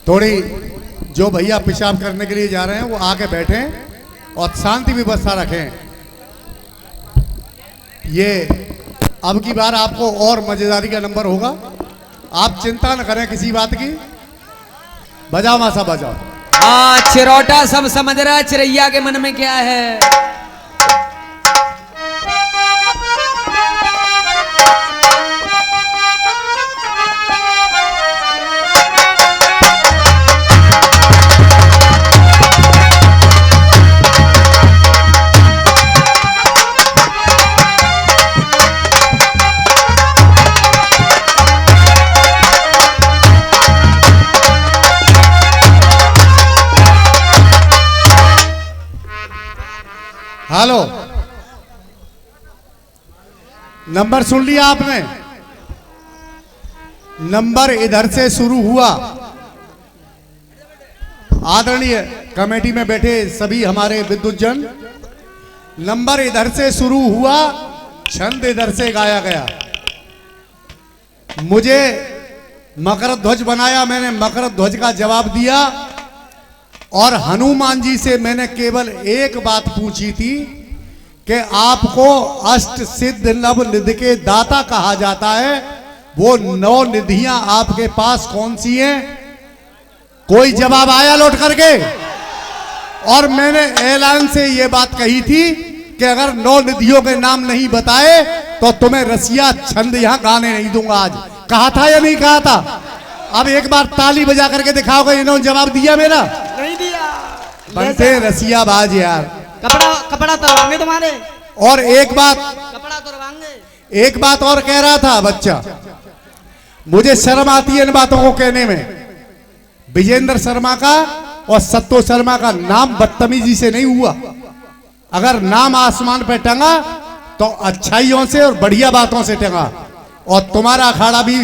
थोड़ी जो भैया पेशाब करने के लिए जा रहे हैं वो आके बैठें और शांति व्यवस्था रखें। ये अब की बार आपको और मजेदारी का नंबर होगा, आप चिंता न करें किसी बात की। बजाओ मासा बजाओ। हाँ चिरौटा सब समझ रहा है चिरैया के मन में क्या है। हेलो, नंबर सुन लिया आपने? नंबर इधर से शुरू हुआ। आदरणीय कमेटी में बैठे सभी हमारे विद्युतजन, नंबर इधर से शुरू हुआ, छंद इधर से गाया गया। मुझे मकर ध्वज बनाया, मैंने मकर ध्वज का जवाब दिया और हनुमान जी से मैंने केवल एक बात पूछी थी कि आपको अष्ट सिद्ध नव निधि के दाता कहा जाता है, वो 9 निधियां आपके पास कौन सी हैं? कोई जवाब आया लौट करके? और मैंने ऐलान से ये बात कही थी कि अगर 9 निधियों के नाम नहीं बताए तो तुम्हें रसिया छंद यहां गाने नहीं दूंगा। आज कहा था या नहीं कहा था? अब एक बार ताली बजा करके दिखाओगे इन्होंने जवाब दिया मेरा? नहीं दिया। बनते रसिया बाज यार। कपड़ा तोड़वाएंगे तुम्हारे। और एक बात, कपड़ा तोड़वाएंगे। एक बात और कह रहा था बच्चा, मुझे शर्म आती है इन बातों को कहने में। विजेंद्र शर्मा का और सत्तो शर्मा का नाम बदतमीजी से नहीं हुआ। अगर नाम आसमान पे टंगा तो अच्छाइयों से और बढ़िया बातों से टंगा। और तुम्हारा अखाड़ा भी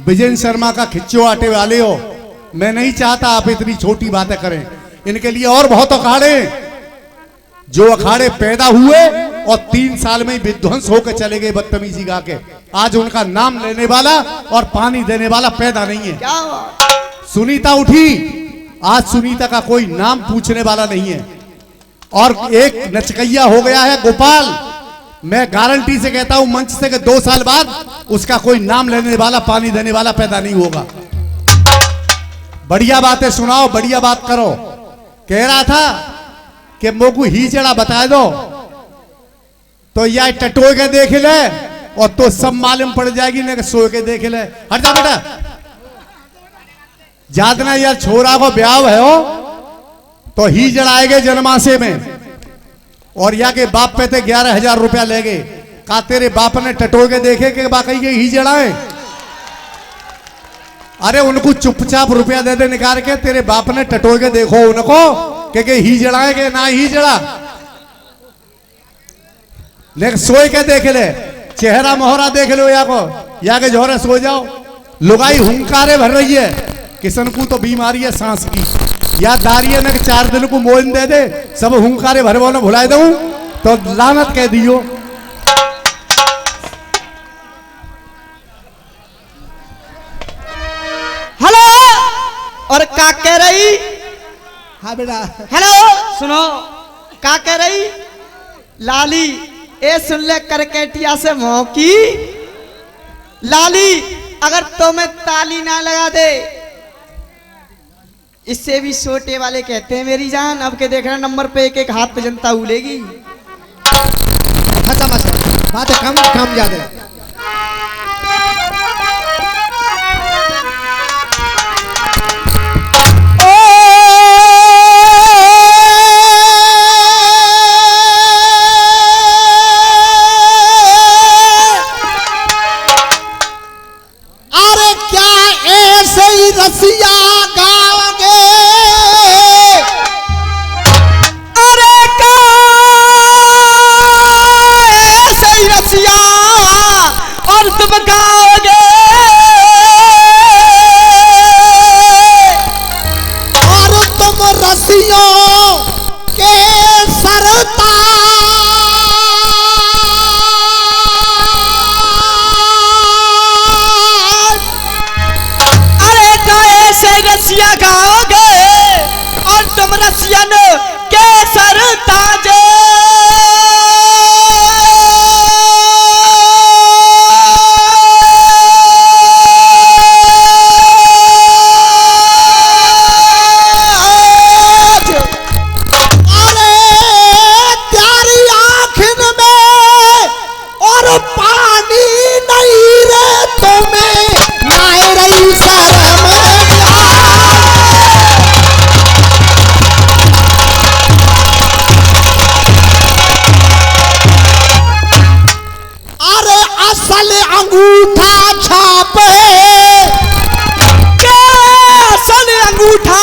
विजेंद्र शर्मा का खिच्चो आटे वाले हो। मैं नहीं चाहता आप इतनी छोटी बातें करें। इनके लिए और बहुत अखाड़े, जो अखाड़े पैदा हुए और 3 साल में विध्वंस होकर चले गए बदतमीजी गा के। आज उनका नाम लेने वाला और पानी देने वाला पैदा नहीं है। क्या हुआ? सुनीता उठी, आज सुनीता का कोई नाम पूछने वाला नहीं है। और एक नचकैया हो गया है गोपाल। मैं गारंटी से कहता हूं मंच से कि 2 साल बाद उसका कोई नाम लेने वाला पानी देने वाला पैदा नहीं होगा। बढ़िया बातें सुनाओ, बढ़िया बात करो। कह रहा था कि मोकू ही चढ़ा बता दो तो या टटो के देख ले और तो सब मालूम पड़ जाएगी ना कि सो के देख ले। हट जा बेटा, जादना यार छोरा को ब्याह है हो तो ही जड़ाएगे जनमासे में। और या के बाप पे थे 11,000 रुपया ले गए। का तेरे बाप ने टटो के देखे कि बाकी के ही जड़ाए? अरे उनको चुपचाप रुपया दे दे निकाल के, तेरे बाप ने टटो के देखो उनको कि ही जड़ाए के ना ही जड़ा। लेकिन सोए के देख ले, चेहरा मोहरा देख लो या को, या के जोरे सो जाओ। लुगाई हुंकारे भर रही है। किसन को तो बीमारी है सांस की, या दारिये में 4 दिन को मोइन दे दे, सब हुंकारे भरवो न भुलाए दूं तो लानत कह दियो। हेलो, और का कह रही? हाँ बेटा। हेलो सुनो, का कह रही? लाली ए सुन ले करकेटिया से मौकी। लाली अगर तुम्हें ताली ना लगा दे, इससे भी छोटे वाले कहते हैं मेरी जान। अब के देखना नंबर पे एक हाथ पे जनता उलेगी। अच्छा मचा बात कम ज्यादा। अरे क्या ऐसे ही रसिया गाओगे? अरे का ऐसे ही रसिया और तुम गाओगे? और तुम रसियों के सरताज, अरे का ऐसे ही रसिया गाओ कैसल अंगूठा छापे, कैसल अंगूठा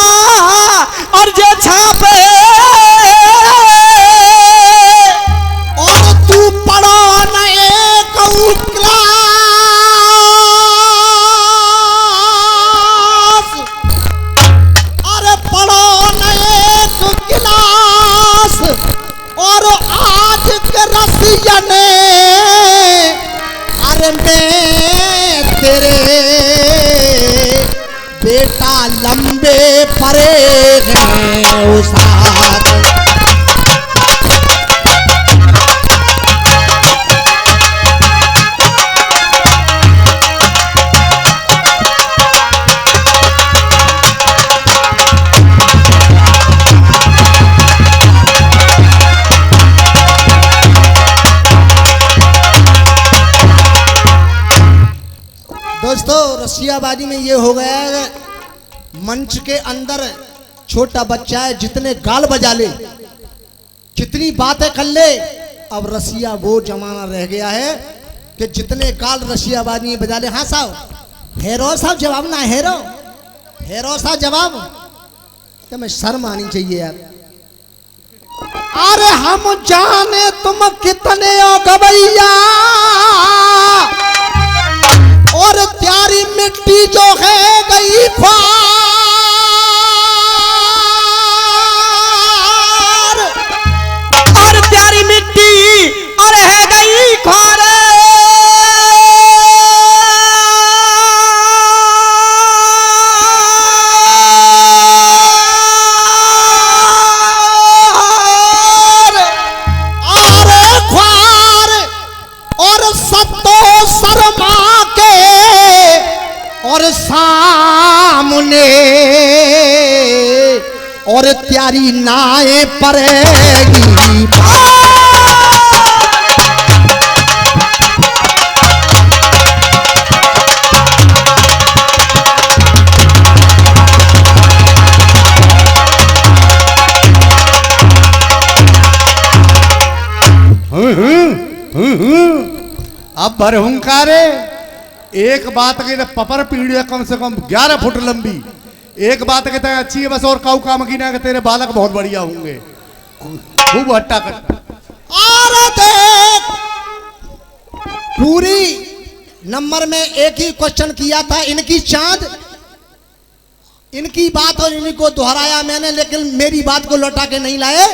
और जे छापे, और तू पढ़ो न एक क्लास, अरे पढ़ो न एक क्लास, और आज के रसिया ने अरे मैं तेरे बेटा लंबे परे हैं उसात। दोस्तों रसियाबाजी में ये हो गया है, मंच के अंदर छोटा बच्चा है, जितने गाल बजा ले, जितनी बातें कर ले, अब रसिया वो जमाना रह गया है कि जितने गाल रसियाबाजी में बजा ले। हाँ साहब, हेरो साहब जवाब ना, हेरो हेरो साहब जवाब, तो मैं शर्म आनी चाहिए यार। अरे हम जाने तुम कितने हो गवैया, और त्यारी मिट्टी जो है गई ख्वार, और प्यारी मिट्टी और है गई ख्वार, अरे ख्वार, और सत्तो शर्मा के और सामने, और त्यारी नाए पड़ेगी अब भरहुंकारे एक बात के पपर पीढ़ी है कम से कम 11 फुट लंबी, एक बात कहता है अच्छी है बस, और काऊ काम की ना कि तेरे बालक बहुत बढ़िया होंगे, खूब हट्टा कट्टा। और देख, पूरी नंबर में एक ही क्वेश्चन किया था, इनकी चांद, इनकी बात और इन्हीं को दोहराया मैंने, लेकिन मेरी बात को लौटा के नहीं लाए।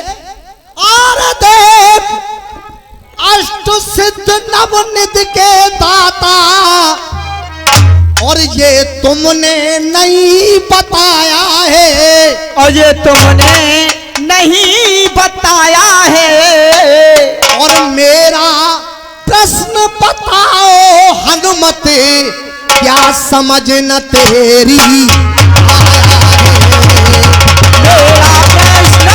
और देख, अष्ट सिद्ध नवनिधि के दाता, और ये तुमने नहीं बताया है, और ये तुमने नहीं बताया है, और मेरा प्रश्न बताओ हनुमत, क्या समझ न तेरी आया है। मेरा प्रश्न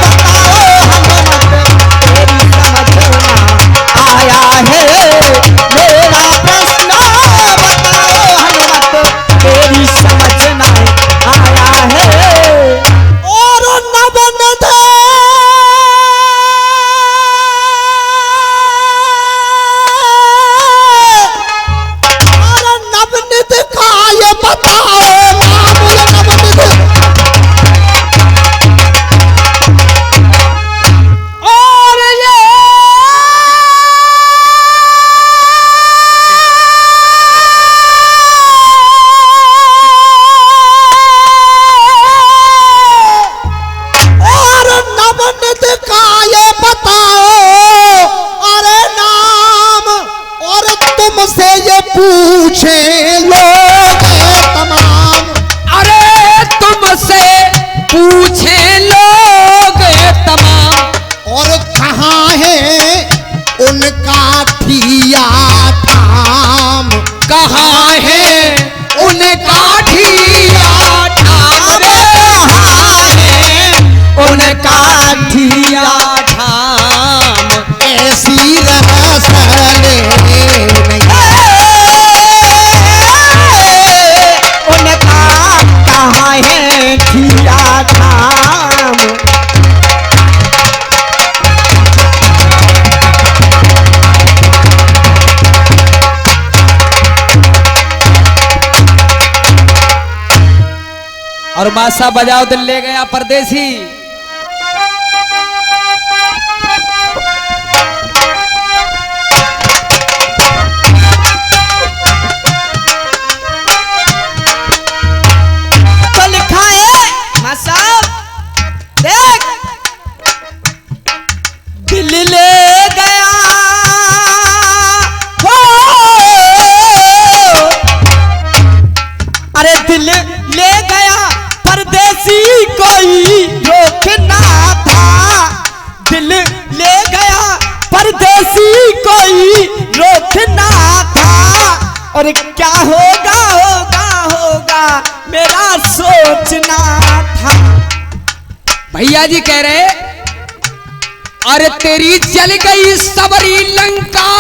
बताओ हनुमत, तेरी समझ ना आया है, मेरा प्रश्न बताओ हनुमत, तेरी समझ ना आया है। और नवनिधि, और नवनिधि का ये बताओ नाम, ये नवनिधि, और ये और नवनिधि का ये बताओ, अरे नाम, और तुमसे ये पूछे लोग तमाम, अरे तुमसे पूछे लोग तमाम, और कहाँ है उनका ठिया ठाम, कहाँ है उनका ठिया ठाम, कहाँ है उनका ठिया ठाम, ऐसी रहसने नहीं। और मासा बजाओ दिल ले गया परदेसी। तो लिखा है मासा देख, दिल ले गया हो, अरे दिल ले गया परदेसी कोई रोकना था, दिल ले गया परदेसी कोई रोकना था, और क्या होगा होगा होगा मेरा सोचना था। भैया जी कह रहे अरे तेरी जल गई सबरी लंका,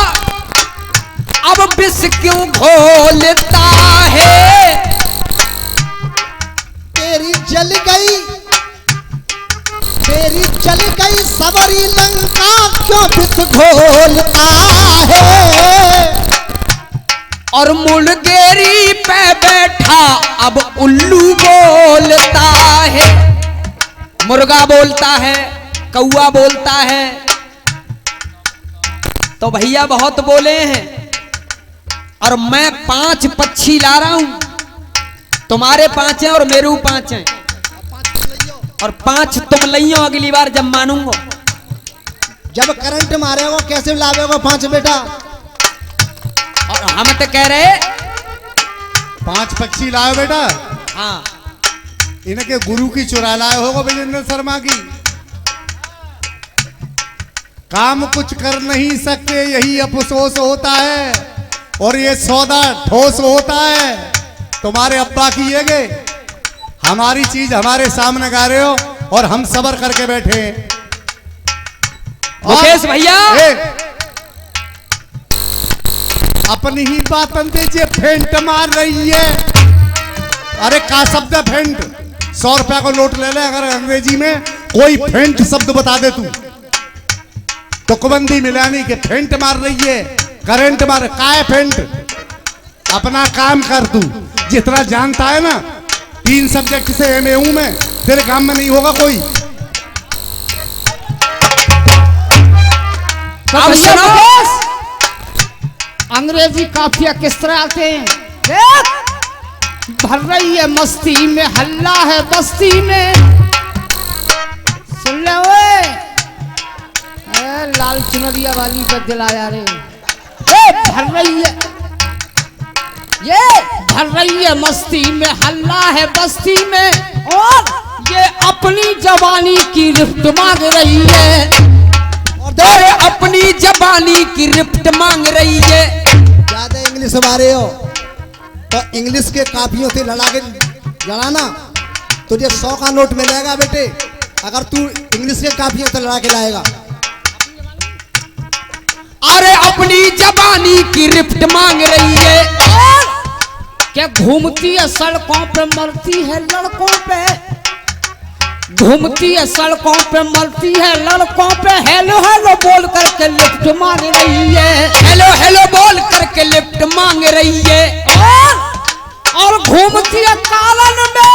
अब विष क्यों घोलता है। तेरी जल गई सबरी लंका, क्यों विष घोलता है। और मुर्गेरी पे बैठा अब उल्लू बोलता है। मुर्गा बोलता है, कौआ बोलता है, तो भैया बहुत बोले हैं। और मैं 5 पक्षी ला रहा हूं, तुम्हारे 5 हैं और मेरू 5 हैं, और 5 तुम लइयो अगली बार जब मानूंगा। जब करंट मारेगा कैसे लावेगा 5 बेटा। और हम तो कह रहे 5 पक्षी लाए बेटा, हाँ इनके गुरु की चुरा लाए होगा विजेंद्र शर्मा की। काम कुछ कर नहीं सकते यही अफसोस होता है, और ये सौदा ठोस होता है। तुम्हारे अब्बा की ये गए, हमारी चीज हमारे सामने गा रहे हो और हम सबर करके बैठे हैं। मुकेश भैया अपनी ही बातन दीजिए, फेंट मार रही है। अरे का शब्द है फेंट? 100 रुपया को नोट ले ले, अगर अंग्रेजी में कोई फेंट शब्द बता दे तू, तुकबंदी मिलानी के फेंट मार रही है, करंट मार। का है फेंट? अपना काम कर तू, जितना जानता है ना। 3 सब्जेक्ट से एमए हूं मैं, तेरे काम में नहीं होगा कोई। अब सुनो, अंग्रेजी काफिया किस तरह आते हैं? देख, भर रही है मस्ती में, हल्ला है बस्ती में। सुन ले ओए, लाल चुनरिया वाली पे दिल आया रे। भर रही है, ये भर रही है मस्ती में, हल्ला है बस्ती में, और ये अपनी जवानी की रिफ्ट मांग रही है। अरे अपनी जबानी की रिफ्ट मांग रही है। ज्यादा इंग्लिश मारे हो तो इंग्लिश के काफियों से लड़ाना, तुझे 100 का नोट मिलेगा बेटे, अगर तू इंग्लिश के काफियों से लड़ा के लाएगा। अरे अपनी जबानी की रिफ्ट मांग रही है। क्या घूमती है सड़कों पे, मरती है लड़कों पे, घूमती है सड़कों पे, मरती है लड़कों पे। हेलो हेलो बोल करके लिफ्ट मांग रही है, हेलो हेलो बोल करके लिफ्ट मांग रही है। और घूमती है कालन में,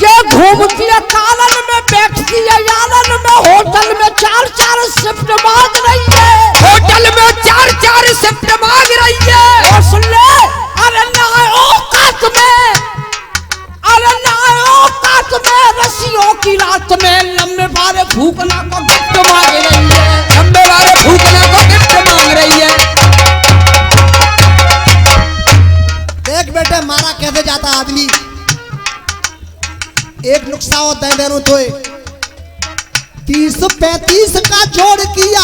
ये घूमती है कालन में, बैठती है यालन में, होटल में 4-4 शिफ्ट मांग रही है, होटल में 4-4 शिफ्ट मांग रही है। और सुन ले, अरे ना औकात में, अरे ना औकात में, रस्सियों की रात में लंबे बारे भूखना को गिफ्ट मांग रही है, लंबे वाले भूखना को गिफ्ट मांग रही है। देख बेटे मारा कैसे जाता आदमी। एक नुक्सा और दे देना तो 30-35 का जोड़ किया।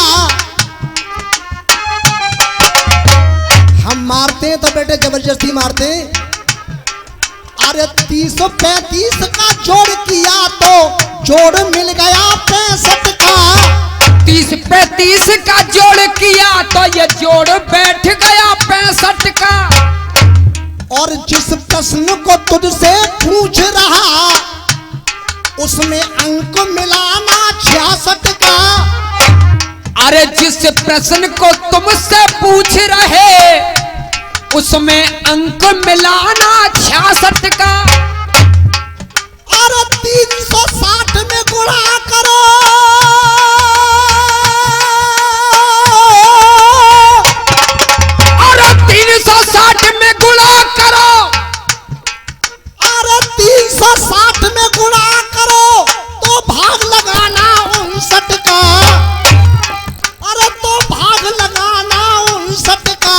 हम मारते हैं तो बेटे जबरदस्ती मारते हैं। अरे 30-35 का जोड़ किया तो जोड़ मिल गया 65 का। 30-35 का जोड़ किया तो ये जोड़ बैठ गया 65 का। और जिस प्रश्न को तुझसे पूछ रहा उसमें अंक मिलाना 66 का। अरे जिस प्रश्न को तुमसे पूछ रहे उसमें अंक मिलाना 66 का। अरे 360 में गुणा करो, अरे 360 में गुणा करो, अरे 360 में गुणा करो तो भाग लगाना 59 का। अरे तो भाग लगाना 59 का,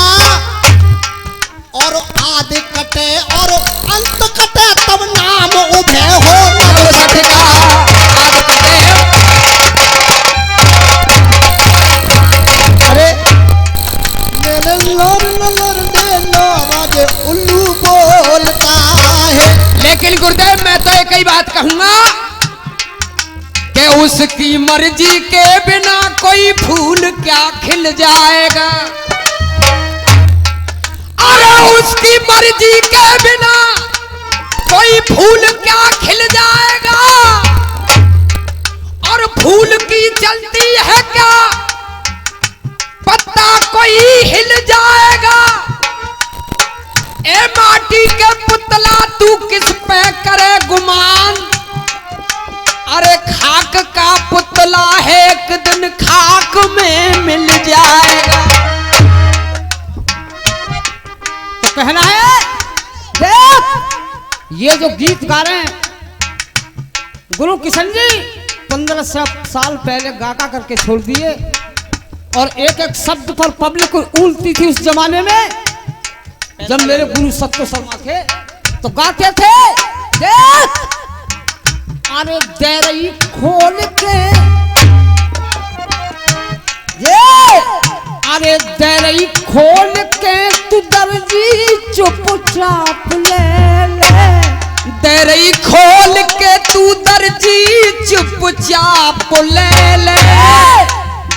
और आधे कटे और अंत कटे तब नाम उभे हो 69 का आग कटे। अरे मेरे लोर दे लो आवाज उल्लू बोलता है। लेकिन गुरुदेव मैं तो एक ही बात कहूंगा कि उसकी मर्जी के बिना कोई फूल क्या खिल जाएगा। अरे उसकी मर्जी के बिना कोई फूल क्या खिल जाएगा। और फूल की चलती है क्या पत्ता कोई हिल जाएगा। ए माटी के पुतला तू किस पे करे गुमान। अरे खाक का पुतला है एक दिन खाक में मिल जाएगा। तो कहना है देख ये जो गीत गा रहे हैं गुरु किशन जी 15 साल पहले गाका करके छोड़ दिए, और एक एक शब्द पर पब्लिक उलती थी उस जमाने में जब मेरे गुरु सत्य शर्मा थे तो गाते थे देख अरे दरई खोल के ये अरे दरई खोल के तू दर्जी चुपचाप ले ले। दरई खोल के तू दर्जी चुपचाप ले ले।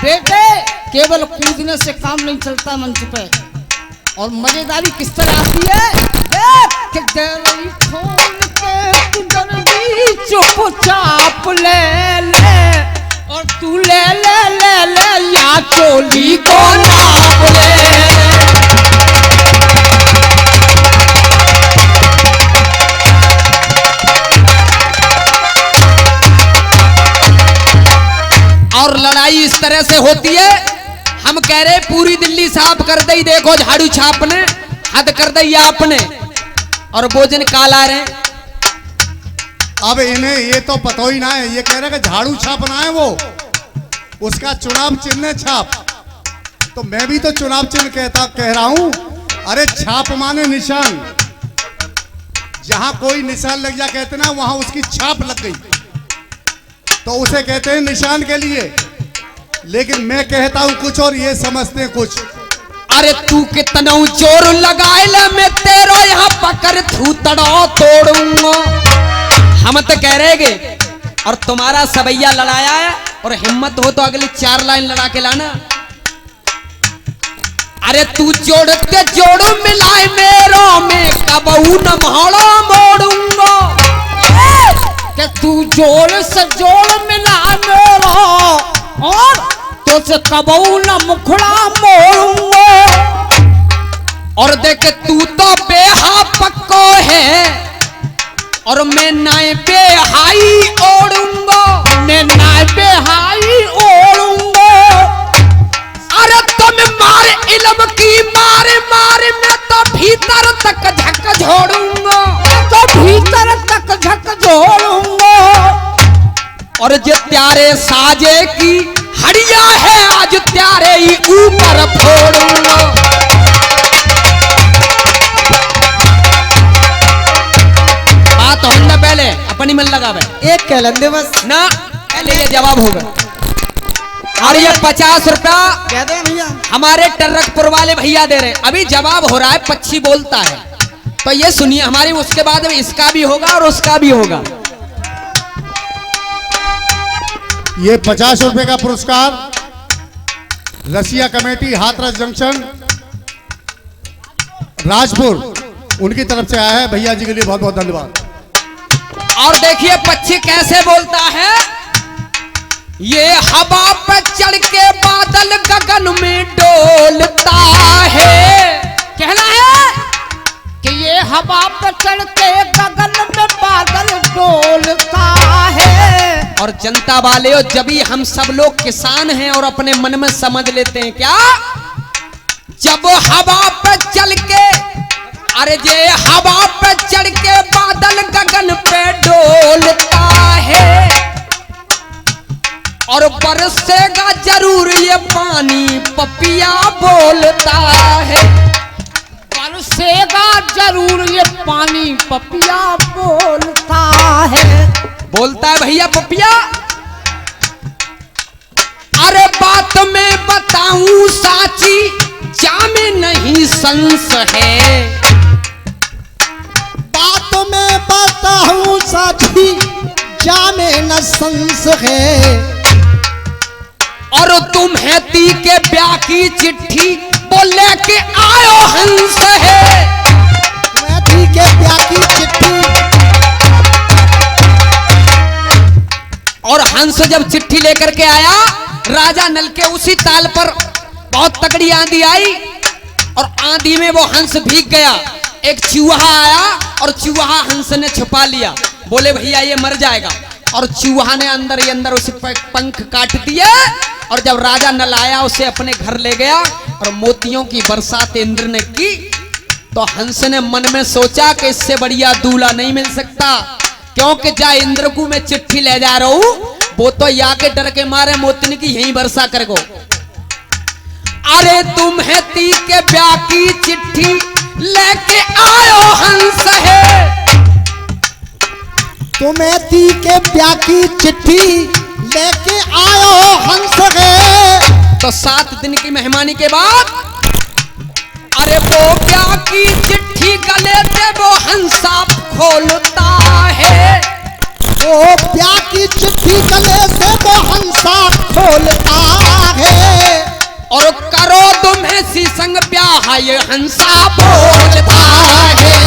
बेटे केवल कूदने से काम नहीं चलता मंच पे, और मजेदारी किस तरह आती है देख कि दरई खोल के तू दर्जी चुपचाप ले ले, और तू ले ले ले ले या चोली को नाप ले। और लड़ाई इस तरह से होती है, हम कह रहे पूरी दिल्ली साफ कर दई, देखो झाड़ू छाप ने हद कर दी आपने, और भोजन काला रहे। अब इन्हें ये तो पता ही ना है, ये कह रहे कि झाड़ू छापना है वो, उसका चुनाव चिन्ह छाप। तो मैं भी तो चुनाव चिन्ह कह रहा हूं। अरे छाप माने निशान, जहां कोई निशान लग जा कहते ना वहां उसकी छाप लग गई तो उसे कहते हैं निशान के लिए। लेकिन मैं कहता हूं कुछ और ये समझते हैं कुछ। अरे तू कितना जोर लगाए ले मैं तेरा यहाँ पकड़ थू तड़ो तोड़ूंगा। हम तो कह रहे गे, और तुम्हारा सबैया लड़ाया है, और हिम्मत हो तो अगली 4 लाइन लड़ा के लाना। अरे तू जोड़ते जोड़ मिलाए मेरो में कबू न मोड़ो मोड़ूंगा। कि तू जोड़ से जोड़ मिला मेरो, और तो से कबू न मुखड़ा मोड़ूंगा। और देख तू तो बेहा पक्को है, और मैं नाय बेहाई ओढ़ूंगा। मैं नाय बेहाई ओढ़ूंगा। अरे तुम मार इल्म की मार मार मैं तो भीतर तक झक झोड़ूंगा। तो भीतर तक झक जोड़ूंगा। और जो त्यारे साजे की हड़िया है आज त्यारे ही ऊपर फोड़ूंगा। बात होने पहले अपनी मन लगा भाई, एक कह लेंदे बस। ना पहले ये जवाब होगा। और ये 50 रुपया कह दे भैया। हमारे टर्रकपुर वाले भैया दे रहे। अभी जवाब हो रहा है, पक्षी बोलता है, तो ये सुनिए हमारी, उसके बाद इसका भी होगा और उसका भी होगा। ये 50 रुपए का पुरस्कार रसिया कमेटी हाथरस जंक्शन राजपुर उनकी तरफ से आया है। भैया जी के लिए बहुत बहुत धन्यवाद। और देखिए पक्षी कैसे बोलता है। ये हवा पे चढ़ के बादल गगन में डोलता है। कहना है कि ये हवा पर चढ़ के गगन में बादल डोलता है। और जनता वाले हो, जब ही हम सब लोग किसान हैं और अपने मन में समझ लेते हैं क्या, जब हवा पे चल के, अरे ये हवा पे चढ़ के बादल गगन पे डोलता है और बरसेगा जरूर ये पानी पपिया बोलता है। बरसेगा जरूर ये पानी पपिया बोलता है। बोलता है भैया पपिया। अरे बात में बताऊं साची, जामे नहीं संस है। बात में बताऊं साची, जामे न संस है। और तुम्हें ती के ब्याह की चिट्ठी बोले के आयो हंस है। मैं थी के ब्याह की चिट्ठी। और हंस जब चिट्ठी लेकर के आया, राजा नल के उसी ताल पर बहुत तगड़ी आंधी आई और आंधी में वो हंस भीग गया। एक चूहा आया और चूहा हंस ने छुपा लिया। बोले भैया ये मर जाएगा, और चूहा ने अंदर ही अंदर उसे पंख काट दिए। और जब राजा नल आया उसे अपने घर ले गया और मोतियों की बरसात इंद्र ने की। तो हंस ने मन में सोचा कि इससे बढ़िया दूल्हा नहीं मिल सकता, क्योंकि जा इंद्र को मैं चिट्ठी ले जा रहा हूं, वो तो या के डर के मारे मोतिन की यहीं वर्षा कर गो। अरे तुम्हें ती के ब्याह की चिट्ठी लेके आयो हंस है। तुम्हें थी के ब्याह की चिट्ठी लेके आयो हंस है। तो 7 दिन की मेहमानी के बाद, अरे वो ब्याह की चिट्ठी गले से वो हंसा खोलता है। वो ब्याह की चिट्ठी गले से वो हंसा खोलता है। और करो तुम्हें सी संग ब्याह ये हंसा बोलता है।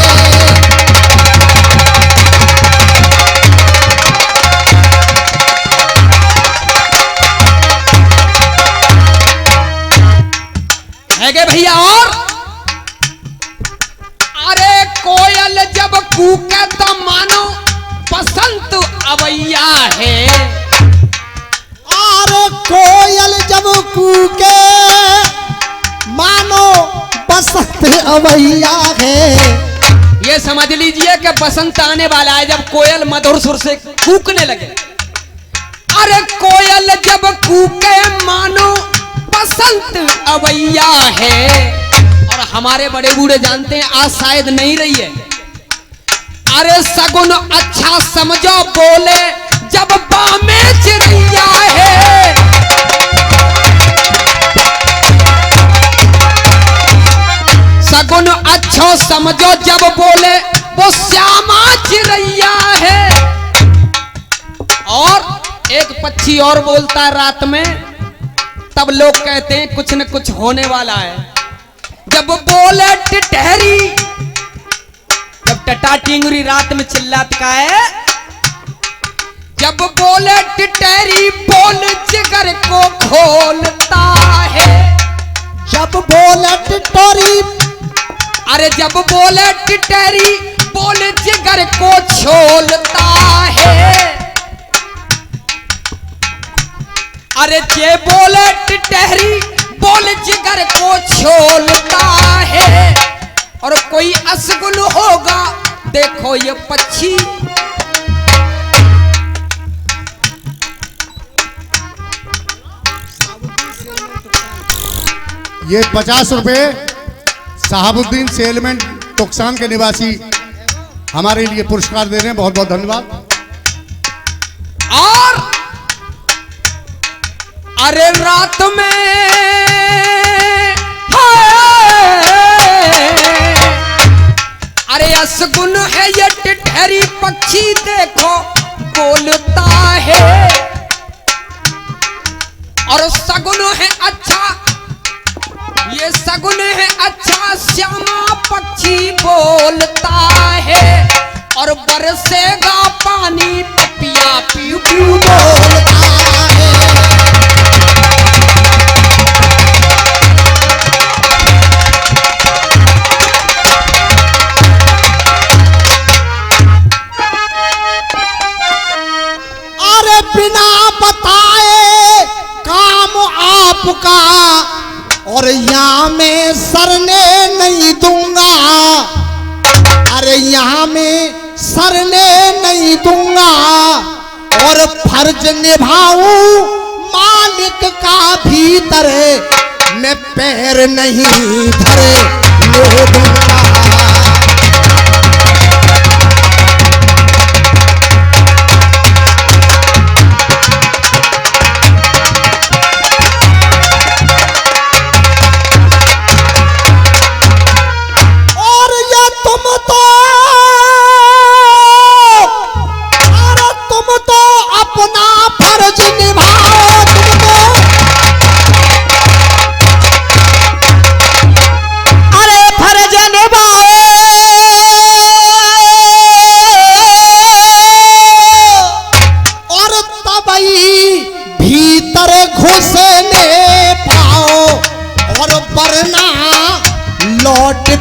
है भैया। और अरे कोयल जब कूके तो मानो बसंत अवैया है। अरे कोयल जब कूके मानो बसंत अवैया है। ये समझ लीजिए कि बसंत आने वाला है जब कोयल मधुर सुर से कूकने लगे। अरे कोयल जब कूके मानो बसंत अवैया है। और हमारे बड़े बूढ़े जानते हैं, आज शायद नहीं रही है। अरे सगुन अच्छा समझो बोले जब बामे चिड़िया है। सगुन अच्छो समझो जब बोले वो श्यामा चिड़ैया है। और एक पक्षी और बोलता है रात में, तब लोग कहते हैं कुछ न कुछ होने वाला है। जब बोले टिटहरी, जब टटा टिंगरी रात में चिल्लात का है। जब बोले टिटहरी बोल जिगर को खोलता है। जब बोले टिटोरी, अरे जब बोले टिटहरी बोल जिगर को छोलता है। अरे जे बोले टिटहरी बोल जिगर को छोलता है। और कोई असगुन होगा देखो ये पक्षी। ये 50 रुपए साहबुद्दीन सेलमेंट टुकसान के निवासी हमारे लिए पुरस्कार दे रहे हैं, बहुत बहुत धन्यवाद। और अरे रात में अरे असगुन है ये टिटहरी पक्षी देखो बोलता है। और सगुन है अच्छा, ये सगुन है अच्छा श्यामा पक्षी बोलता है। और बरसेगा पानी पपिया पीऊ पीऊ बोलता है। अरे बिना बताए काम आपका, और यहाँ में सरने नहीं दूंगा, अरे यहाँ में सरने नहीं दूंगा, और फर्ज निभाऊं मालिक का भीतर, मैं पैर नहीं धरे ले दूंगा।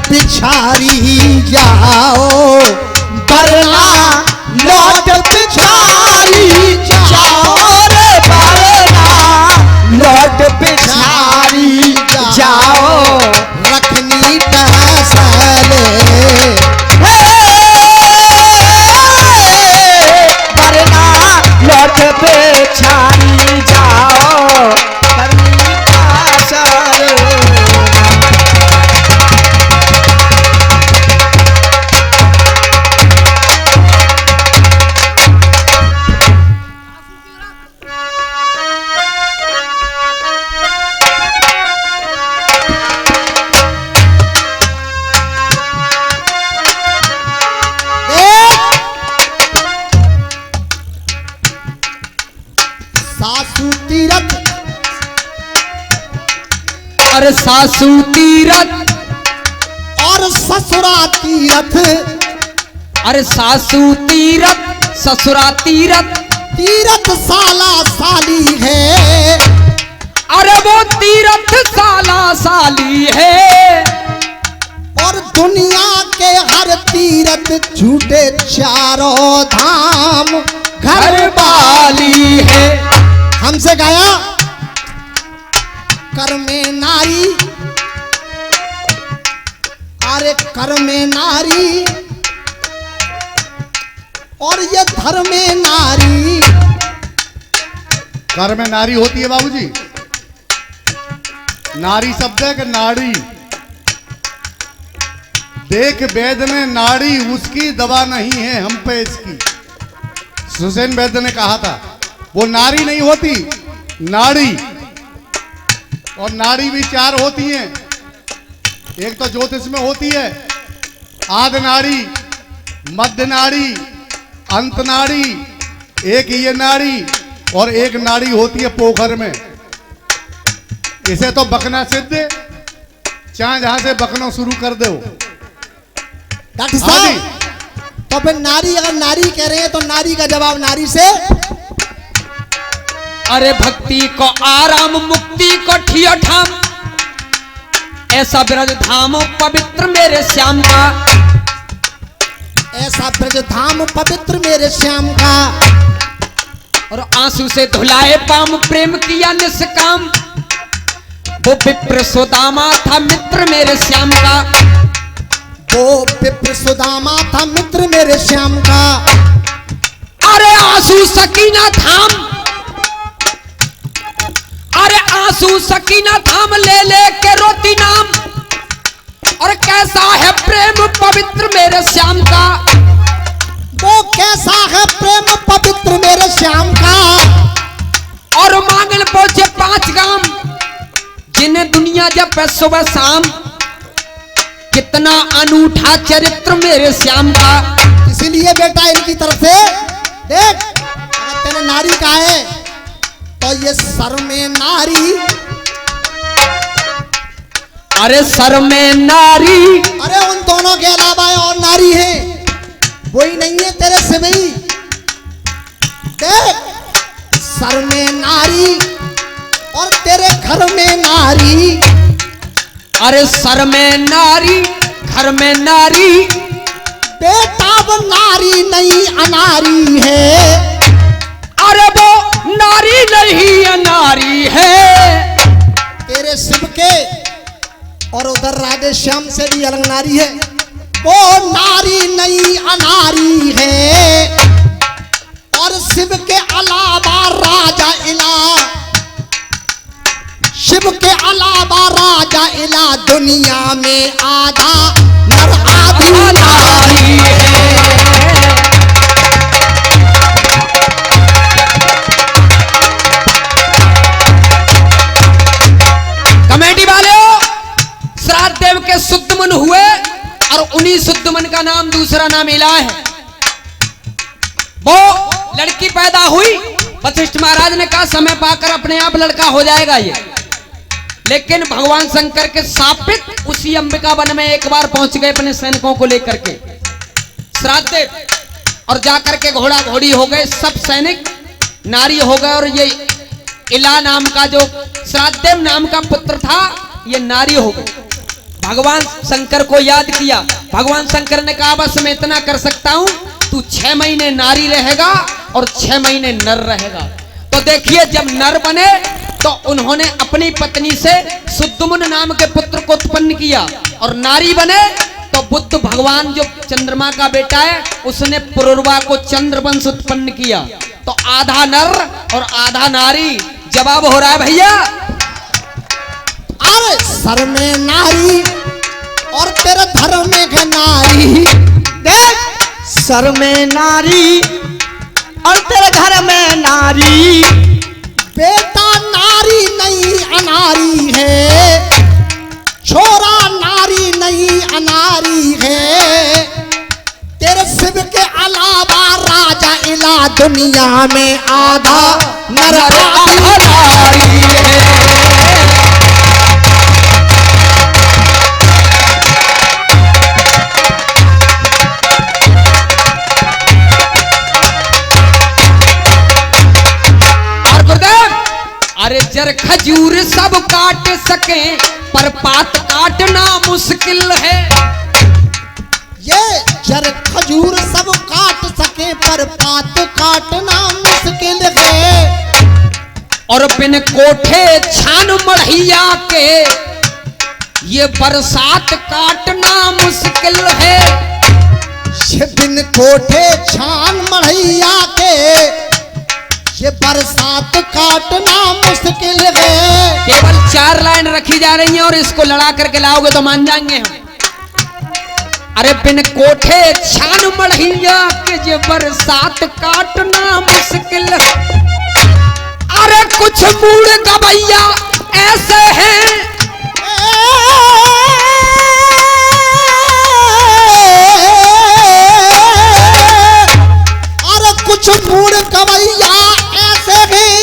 पिछारी जाओ, वरना लौट पिछारी जाओ रे, वरना लौट पिछारी जाओ, रखनी तहसल वरना लौट पिछारी जाओ, रखनी तहसल। अरे सासू तीरथ और ससुरा तीरथ, अरे सासू तीरथ ससुरा तीरथ, तीरथ साला साली है, अरे वो तीरथ साला साली है, और दुनिया के हर तीरथ झूठे चारों धाम घर वाली है। हमसे गाया कर में नारी, अरे कर में नारी, और ये धर्म में नारी। कर में नारी होती है बाबूजी, नारी शब्द है कि नाड़ी। देख वेद में नाड़ी उसकी दवा नहीं है हम पे इसकी, सुसेन वैद्य ने कहा था। वो नारी नहीं होती, नाड़ी। और नाड़ी भी चार होती हैं, एक तो ज्योतिष में होती है आद नाड़ी, मध्य नाड़ी, अंत नाड़ी, एक ये नाड़ी, और एक नाड़ी होती है पोखर में। इसे तो बकना सिद्ध, चाहे जहां से बकना शुरू कर दो। डॉक्टर साहब, तो फिर नारी, अगर नारी कह रहे हैं तो नारी का जवाब नारी से। अरे भक्ति को आराम मुक्ति को ठियो ठाम, ऐसा ब्रज धाम पवित्र मेरे श्याम का, ऐसा ब्रज धाम पवित्र मेरे श्याम का। और आंसू से धुलाए पाम प्रेम किया निष्काम, वो विप्र सुदामा था मित्र मेरे श्याम का, वो विप्र सुदामा था मित्र मेरे श्याम का। अरे आंसू सकीना थाम, अरे आंसू सकीना थाम ले ले के रोती नाम, और कैसा है प्रेम पवित्र मेरे श्याम का, वो कैसा है प्रेम पवित्र मेरे श्याम का। और मांगल पहुंचे 5 गांव, जिन्हें दुनिया जब सुबह शाम, कितना अनूठा चरित्र मेरे श्याम का। इसीलिए बेटा इनकी तरफ से देख, अगर तेरे नारी का है तो ये सर में नारी, अरे सर में नारी, अरे उन दोनों के अलावा और नारी है, वही नहीं है तेरे से भाई। देख, सर में नारी और तेरे घर में नारी, अरे सर में नारी घर में नारी, बेटा वो नारी नहीं अनारी है। अरे नारी है। तेरे शिव के और उधर राधे श्याम से भी अलग नारी है। वो नारी नहीं अनारी है, और शिव के अलावा राजा इला, शिव के अलावा राजा इला दुनिया में आधा नर आधी नारी है। कमेटी वालों, श्राद्ध देव के शुद्ध मन हुए और उन्हीं शुद्ध मन का नाम दूसरा नाम इला है। वो लड़की पैदा हुई, वशिष्ठ महाराज ने कहा समय पाकर अपने आप लड़का हो जाएगा ये, लेकिन भगवान शंकर के शापित उसी अंबिका वन में एक बार पहुंच गए अपने सैनिकों को लेकर के श्राद्ध देव, और जाकर के घोड़ा घोड़ी हो गए, सब सैनिक नारी हो गए, और ये इला नाम का जो श्राद्ध देव नाम का पुत्र था ये नारी हो गई। भगवान शंकर को याद किया, भगवान शंकर ने कहा बस मैं इतना कर सकता हूं, तू 6 महीने नारी रहेगा और 6 महीने नर रहेगा। तो देखिए जब नर बने तो उन्होंने अपनी पत्नी से सुद्दमुन नाम के पुत्र को उत्पन्न किया, और नारी बने तो बुद्ध भगवान जो चंद्रमा का बेटा है उसने पुरुरवा को चंद्रवंश उत्पन्न किया। तो आधा नर और आधा नारी जवाब हो रहा है भैया। अरे सर में नारी और तेरे धर्म में है नारी। देख सर में नारी और तेरे घर में नारी। बेटा नारी नहीं अनारी है, छोरा नारी नहीं अनारी है। तेरे शिव के अलावा राजा इला दुनिया में आधा नर आधा नारी है। अरे जर खजूर सब काट सके पर पात काटना मुश्किल है। ये जर खजूर सब काट सके पर पात काटना मुश्किल है। और बिन कोठे छान मढ़िया के ये बरसात काटना मुश्किल है। ये बिन कोठे छान मढ़िया के ये बरसात काटना मुश्किल है। केवल 4 लाइन रखी जा रही हैं और इसको लड़ा करके लाओगे तो मान जाएंगे हम। अरे बिन कोठे छान मढ़िया के ये बरसात काटना मुश्किल। अरे कुछ मूड गवैया ऐसे हैं, अरे कुछ मूड गवैया ऐसे हैं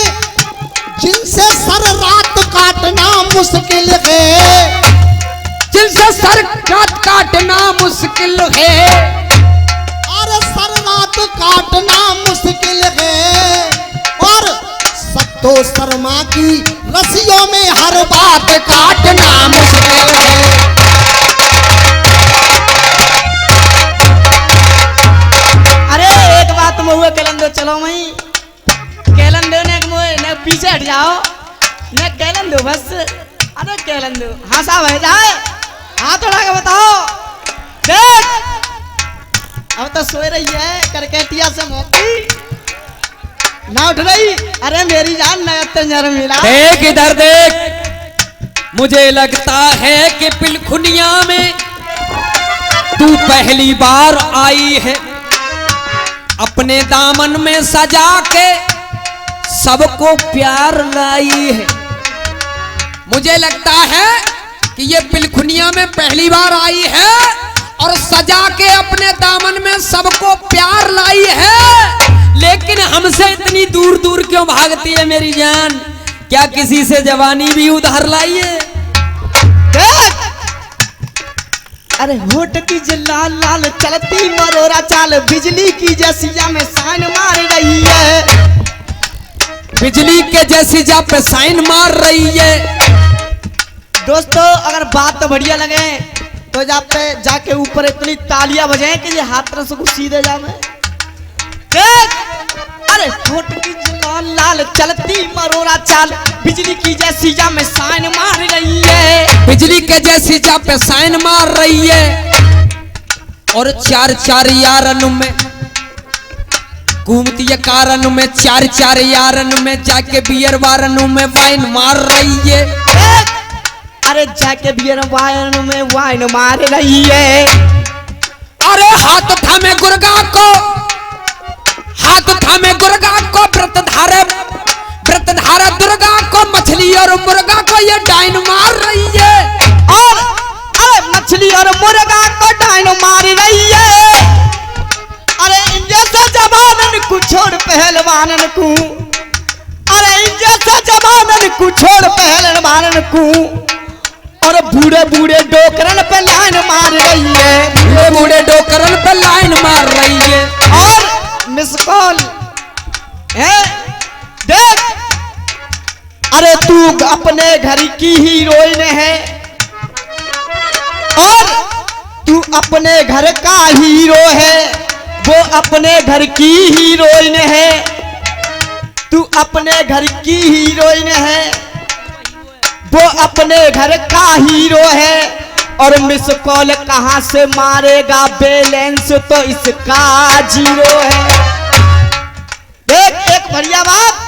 जिनसे सर रात काटना मुश्किल है। जिनसे सर रात काटना मुश्किल है। और सर रात काटना मुश्किल है। और सत्तो शर्मा की रस्सियों में हर बात काटना मुश्किल है। अरे एक बात महुए केलन दो, चलो वहीं केलन दो ने पीछे हट जाओ, न केलन दो बस। अरे केलन दो हंसा बह जाए, हाथ उठा के बताओ। देख अब तो सोए रही है करकेटिया से मौकी ना उठ रही। अरे मेरी जान न तो नर मिला। देख इधर देख, मुझे लगता है कि पिलखुनिया में तू पहली बार आई है। अपने दामन में सजा के सबको प्यार लाई है। मुझे लगता है कि ये पिलखुनिया में पहली बार आई है और सजा के अपने दामन में सबको प्यार लाई है। लेकिन हमसे इतनी दूर दूर क्यों भागती है मेरी जान? क्या किसी से जवानी भी उधार लाई है? अरे होठ की जो लाल लाल चलती मरोरा चाल, बिजली की जैसिया में साइन मार रही है। बिजली के जैसी जा पे साइन मार रही है। दोस्तों अगर बात तो बढ़िया लगे तो जाके ऊपर इतनी तालियां बजाएं कि ये हाथ से कुछ सीधे जावे। देख अरे होठ की जो लाल लाल चलती मरोड़ा चाल, बिजली की जैसी जा में साइन मार रही है। बिजली के जैसी जा पे साइन मार रही है। और चार चार यारन में घूमती है कारण में, चार चार यारन में जाके बियर वारन में वाइन मार रही है। अरे जाके बियर वाइन में वाइन मार रही है। अरे हाथ थामे गुर्गा को, हाथ थामे गुर्गा को, व्रत धारा दुर्गा को, मछली और मुर्गा को ये डाइन मार रही है। और अरे मछली और मुर्गा को डाइन मार रही है। अरे इन जैसा जवानन को छोड़ पहलवानन को, अरे इन जैसा जवानन को छोड़ पहलवानन को, और बूढ़े बूढ़े डोकरन पे लाइन मार रही है। बूढ़े बूढ़े डोकरन पे लाइन मार रही है। और मिस कॉल है देख, अरे तू अपने घर की हीरोइन है, और तू अपने घर का हीरो है, वो अपने घर की हीरोइन है। तू अपने घर की हीरोइन है, वो अपने घर का हीरो है। और मिस कॉल कहां से मारेगा, बैलेंस तो इसका जीरो है। देख एक बढ़िया बात,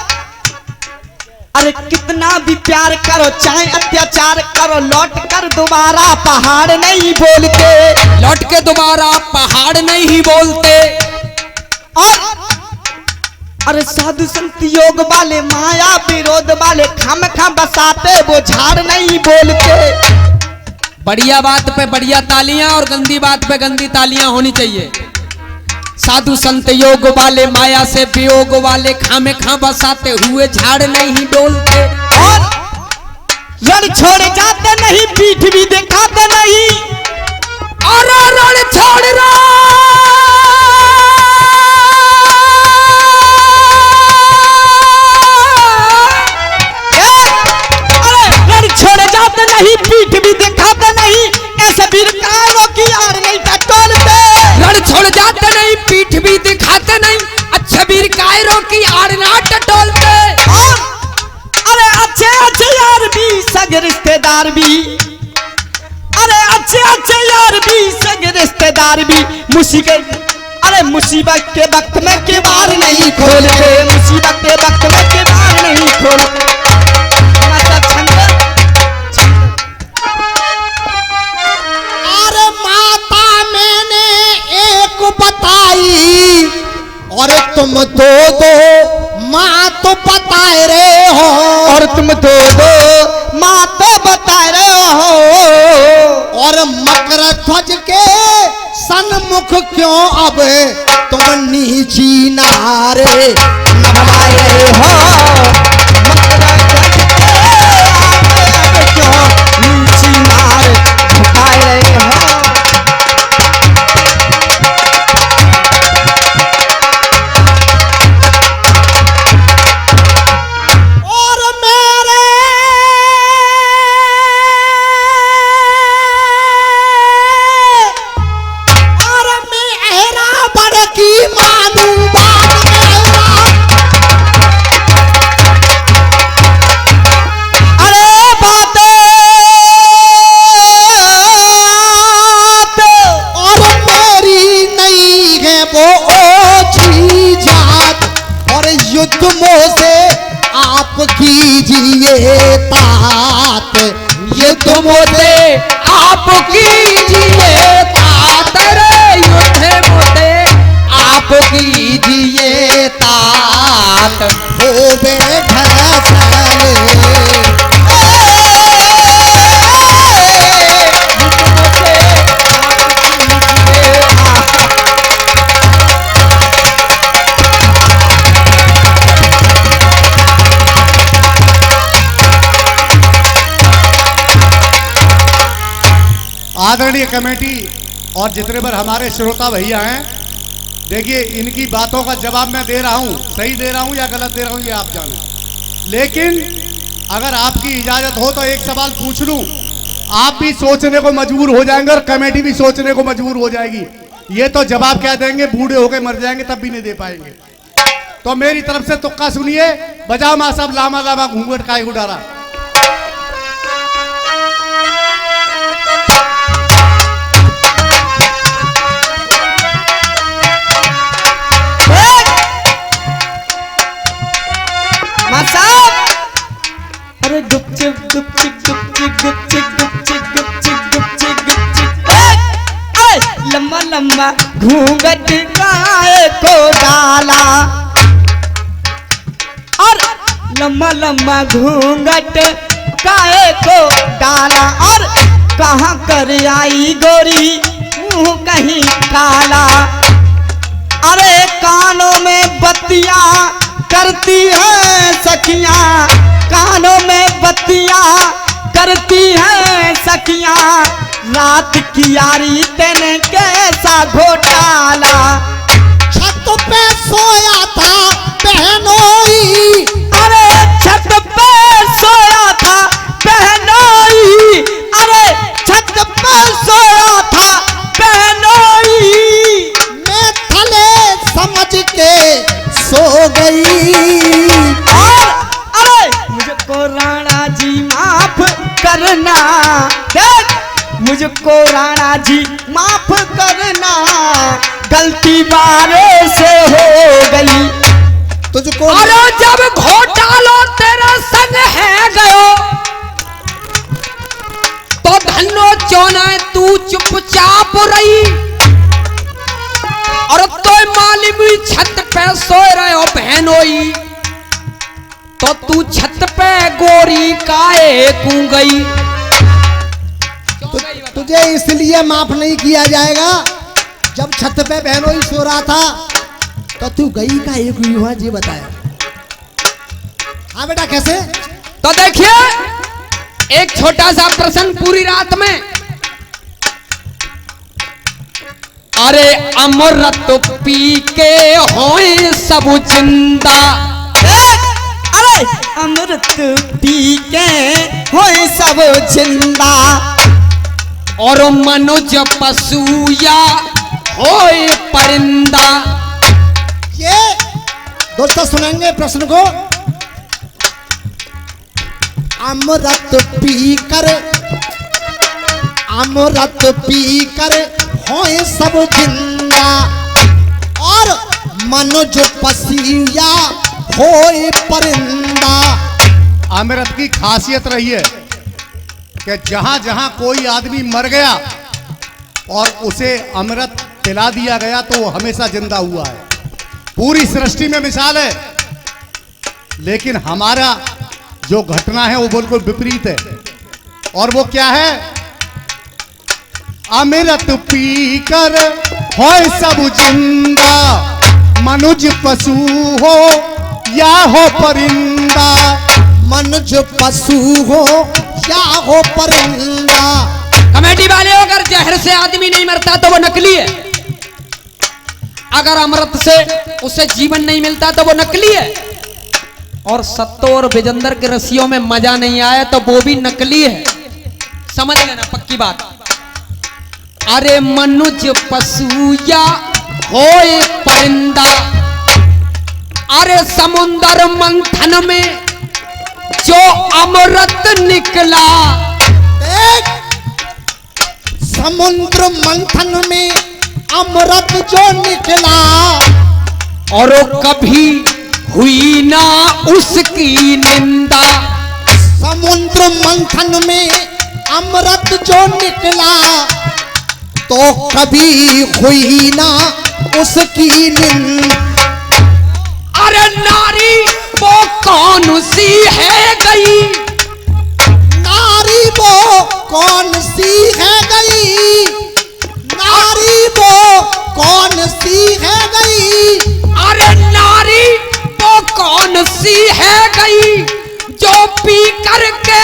अरे कितना भी प्यार करो चाहे अत्याचार करो, लौट कर दोबारा पहाड़ नहीं बोलते, लौट के दोबारा पहाड़ नहीं बोलते। और अरे साधु संत योग वाले, माया विरोध वाले, खम खम बसाते, वो झाड़ नहीं बोलते। बढ़िया बात पे बढ़िया तालियां और गंदी बात पे गंदी तालियां होनी चाहिए। साधु संत योग वाले, माया से वियोग वाले, खामे खा बसाते हुए झाड़ नहीं डोलते। और रण छोड़ जाते नहीं, पीठ भी दिखाते नहीं। और रण छोड़ छोड़ जाते नहीं, पीठ भी दिखाते नहीं, ऐसे वीर कायरों की आड़ नहीं टटोलते। रण छोड़ जाते नहीं, पीठ भी दिखाते नहीं, अच्छे वीर कायरों की आड़ ना टटोलते। अरे अच्छे अच्छे यार भी, सगे रिश्तेदार भी, अरे अच्छे अच्छे यार भी, सगे रिश्तेदार भी, मुसीबत के वक्त में किवाड़ नहीं खोलते, मुसीबत के वक्त में किवाड़ नहीं खोलते। बताई और तुम दो दो माँ तो बताए रहे हो, और तुम दो दो माँ तो बताए रहे हो। और मकर ध्वज के सन्मुख क्यों अब तुम नीची नारे नभाए रहे हो। मकर ध्वज के अब क्यों नीची नारे झुकाए रहे हो। कीजिए तात, ये तुम मोदे आप कीजिए तात रे, युद्ध मोदे आप कीजिए तात। हो बैठा आदरणीय कमेटी और जितने पर हमारे श्रोता भैया हैं, देखिए इनकी बातों का जवाब मैं दे रहा हूं, सही दे रहा हूं या गलत दे रहा हूं ये आप जाने। लेकिन अगर आपकी इजाजत हो तो एक सवाल पूछ लूं, आप भी सोचने को मजबूर हो जाएंगे और कमेटी भी सोचने को मजबूर हो जाएगी। ये तो जवाब क्या देंगे, बूढ़े होकर मर जाएंगे तब भी नहीं दे पाएंगे। तो मेरी तरफ से तुक्का सुनिए, बजाओ मां साहब लामा लामा घूंघट काहे को डाला। मां साहब, अरे गुपचुप गुपचुप गुपचुप गुपचुप गुपचुप गुपचुप गुपचुप गुपचुप, लम्बा लम्बा घूंघट काहे को डाला, और लम्बा लम्बा घूंघट काहे को डाला, और कहाँ कर आई गोरी मुंह कहीं काला, अरे कानों में बत्तियां करती है सखियां, कानों में बत्तियां करती है सखियां, रात की यारी तेने कैसा घोटाला, छत पे सोया था बहनोई, अरे छत पे सोया था बहनोई, अरे छत पे सोया था बहनोई, मैं थले समझ के सो गई, और अरे मुझको राणा जी माफ करना, देख मुझको राणा जी माफ करना, गलती बारे से हो गई, तुझको अरे जब घोटालो तेरा संग है गयो, तो धन्नो चोना तू चुपचाप रही, और तो मालिम छत पे सोए रहे हो बहनोई, तो तू छत पे गोरी काहे कू गई। तुझे इसलिए माफ नहीं किया जाएगा, जब छत पे बहनोई सो रहा था तो तू गई का एक हुई हुआ जी बताया। हाँ बेटा कैसे? तो देखिए एक छोटा सा प्रश्न पूरी रात में, अरे अमृत पी के होए सब जिंदा, अरे अमृत पी के होए सब जिंदा, और मनुज पशु या होए परिंदा। ये दोस्तों सुनेंगे प्रश्न को। अमृत पी कर होए सब जिंदा, और मनुज पसिया होए परिंदा। अमृत की खासियत रही है कि जहां जहां कोई आदमी मर गया और उसे अमृत पिला दिया गया तो वो हमेशा जिंदा हुआ है। पूरी सृष्टि में मिसाल है, लेकिन हमारा जो घटना है वो बिल्कुल विपरीत है। और वो क्या है? अमृत पीकर होए सब जिंदा, मनुज पशु हो या हो परिंदा। मनुज पशु हो या हो परिंदा। कमेटी वाले, अगर जहर से आदमी नहीं मरता तो वो नकली है, अगर अमृत से उसे जीवन नहीं मिलता तो वो नकली है, और सत्तो और विजेंद्र के रस्सियों में मजा नहीं आया तो वो भी नकली है। समझ लेना पक्की बात। अरे मनुज पशु या होए परिंदा, अरे समुंदर मंथन में जो अमृत निकला, देख समुद्र मंथन में अमृत जो निकला, और कभी हुई ना उसकी निंदा। समुद्र मंथन में अमृत जो निकला, तो कभी हुई ना उसकी निंदा। अरे नारी वो कौन सी है गई, नारी वो कौन सी है गई, नारी वो कौन सी है गई। अरे नारी वो कौन सी है गई, जो पी करके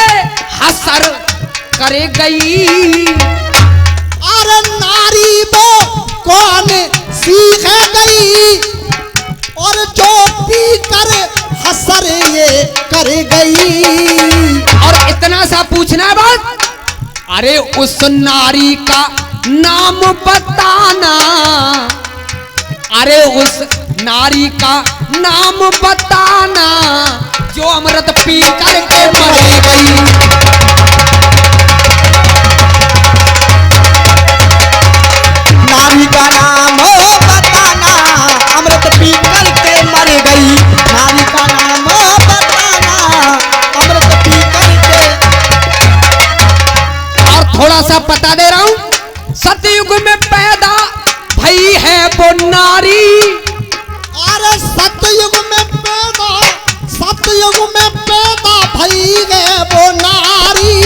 हसर करे गई। अरे नारी वो कौन सी है गई, और जो पी कर हसर ये कर गई। और इतना सा पूछना बस, अरे उस नारी का नाम बताना, अरे उस नारी का नाम बताना जो अमृत पी करके मर गई। नारी का नाम बताना अमृत पी करके मर गई। नारी का नाम बताना अमृत पी करके। और थोड़ा सा बता दे रहा हूं, सतयुग में पैदा भई है वो नारी। अरे सतयुग में पैदा भई है वो नारी।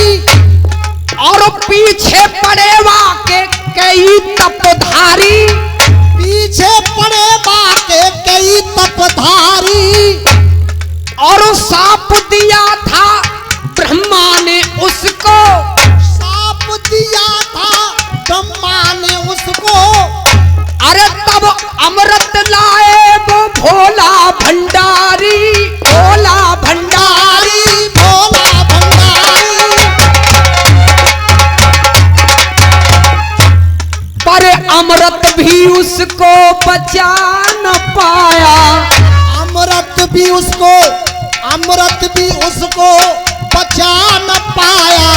और पीछे पड़े वाके कई तपधारी। पीछे पड़े बाके कई तपधारी। और साप दिया था ब्रह्मा ने उसको। साप दिया था ब्रह्मा ने उसको। अरे तब अमृत लाए वो भोला भंडारी। भोला भंडारी। भोला भंडारी। पर अमृत भी उसको बचा न पाया। अमृत भी उसको बचा न पाया।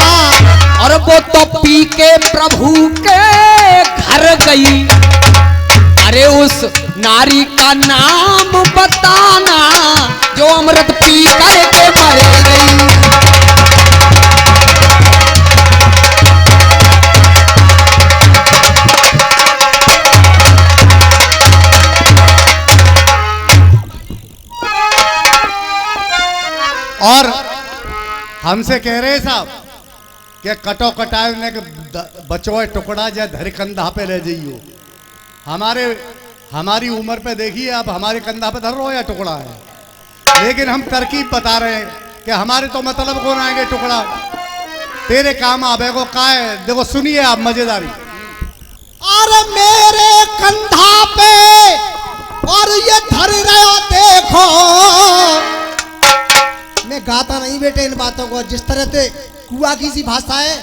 और वो तो पी के प्रभु के घर गई। अरे उस नारी का नाम बताना जो अमृत पी करके मर गई। और हमसे कह रहे साहब कि कटो कटाए ने बचोए टुकड़ा जा धर कंधा पे ले जाइयो। हमारी उम्र पे देखिए, आप हमारे कंधा पे धर रो या टुकड़ा है, लेकिन हम तरकीब बता रहे हैं कि हमारे तो मतलब कौन आएंगे टुकड़ा, तेरे काम आवे को का है। देखो सुनिए आप मजेदारी। अरे मेरे कंधा पे और ये धर रहे हो देखो। मैं गाता नहीं बेटे इन बातों को। जिस तरह से कुआ की सी भाषा है,